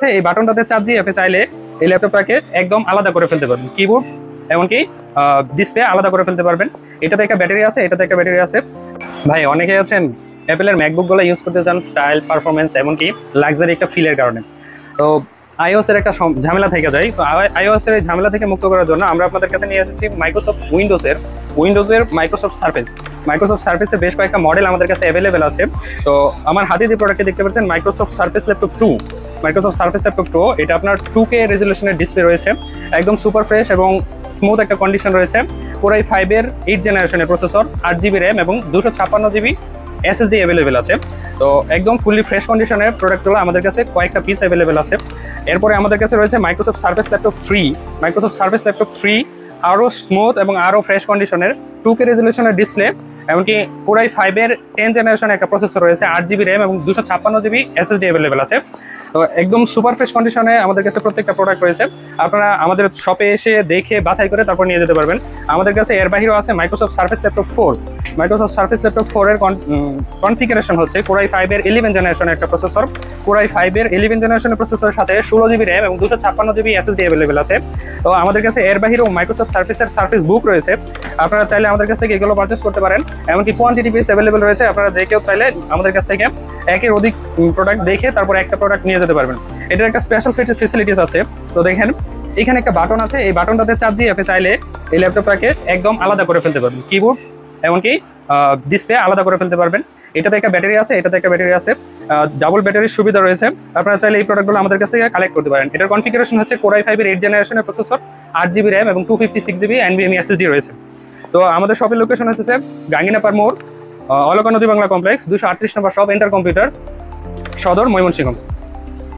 এই বাটনটাতে চাপ দিয়ে আপনি চাইলে এই ল্যাপটপটাকে একদম আলাদা করে ফেলতে পারবেন, কিবোর্ড এমনকি ডিসপ্লে আলাদা করে ফেলতে পারবেন। এটাতে একটা ব্যাটারি আছে, এটাতে একটা ব্যাটারি আছে। ভাই অনেকে আছেন অ্যাপেলের ম্যাকবুক গুলো ইউজ করতে চান স্টাইল, পারফরমেন্স এমনকি লাক্সারি একটা ফিলের কারণে। তো আইওএস এর একটা ঝামেলা থেকে যায়। তো আইওএস এর ঝামেলা থেকে মুক্ত করার জন্য আমরা আপনাদের কাছে নিয়ে এসেছি মাইক্রোসফট উইন্ডোজের মাইক্রোসফট সার্ফেসের বেশ কয়েকটা মডেল আমাদের কাছে অ্যাভেলেবেল আছে। তো আমার হাতে যে প্রোডাক্টটি দেখতে পাচ্ছেন মাইক্রোসফট সার্ফেস ল্যাপটপ 2, এটা আপনার 2K রেজলিউশনের ডিসপ্লে রয়েছে, একদম সুপার ফ্রেশ এবং স্মুথ একটা কন্ডিশন রয়েছে। কোরাই 5 এর 8 জেনারেশনের প্রসেসর, 8GB র্যাম এবং 256GB SSD অ্যাভেলেবেল আছে। তো একদম ফুললি ফ্রেশ কন্ডিশনের প্রোডাক্টগুলো আমাদের কাছে কয়েকটা পিস অ্যাভেলেবেল আছে। এরপরে আমাদের কাছে রয়েছে মাইক্রোসফট সার্ফেস ল্যাপটপ 3, আরও স্মুথ এবং আরও ফ্রেশ কন্ডিশনের 2K রেজলিউশনের ডিসপ্লে, এমনকি কোরাই 5 এর 10 জেনারেশনের একটা প্রসেসর রয়েছে, 8GB র্যাম এবং 256GB SSD অ্যাভেলেবেল আছে। তো একদম সুপার ফ্রেশ কন্ডিশনে আমাদের কাছে প্রত্যেকটা প্রোডাক্ট রয়েছে। আপনারা আমাদের শপে এসে দেখে বাছাই করে তারপর নিয়ে যেতে পারবেন। আমাদের কাছে এর বাহিরেও আছে মাইক্রোসফট সার্ফেস ল্যাপটপ 4 এর কনফিগারেশন হচ্ছে কোরাই 5 এর 11 জেনারেশনের একটা প্রসেসর। কোরাই 5 এর 11 জেনারেশনের প্রসেসরের সাথে 16GB র্যাম এবং 256GB SSD অ্যাভেলেবেল আছে। তো আমাদের কাছে এর বাহিরেও মাইক্রোসফট সার্ফেসের সার্ফেস বুক রয়েছে, আপনারা চাইলে আমাদের কাছ থেকে এগুলো পারচেস করতে পারেন। এমনকি কোয়ান্টিটি বেস অ্যাভেলেবেল রয়েছে, আপনারা যে কেউ চাইলে আমাদের কাছ থেকে একের অধিক প্রোডাক্ট দেখে তারপর একটা প্রোডাক্ট নিয়ে যেতে পারবেন। এটার একটা স্পেশাল ফেসিলিটিস আছে। তো দেখেন এখানে একটা বাটন আছে, এই বাটনটাতে চাপ দিয়ে আপনি চাইলে এই ল্যাপটপটাকে একদম আলাদা করে ফেলতে পারবেন, কিবোর্ড এমনকি ডিসপ্লে আলাদা করে ফেলতে পারবেন। এটাতে একটা ব্যাটারি আছে, ডাবল ব্যাটারির সুবিধা রয়েছে। আপনারা চাইলে এই প্রোডাক্টগুলো আমাদের কাছ থেকে কালেক্ট করতে পারেন। এটার কনফিগারেশন হচ্ছে কোরাই 5 এর 8 জেনারেশনের প্রসেসর, 8GB র্যাম এবং 256GB NVMe SSD রয়েছে। তো আমাদের শপের লোকেশন হচ্ছে গাঙ্গিনাপার মোড়, অলকা নদী বাংলা কমপ্লেক্স, 238 নম্বর শপ, এন্টার কম্পিউটার্স, সদর, ময়মনসিংহ।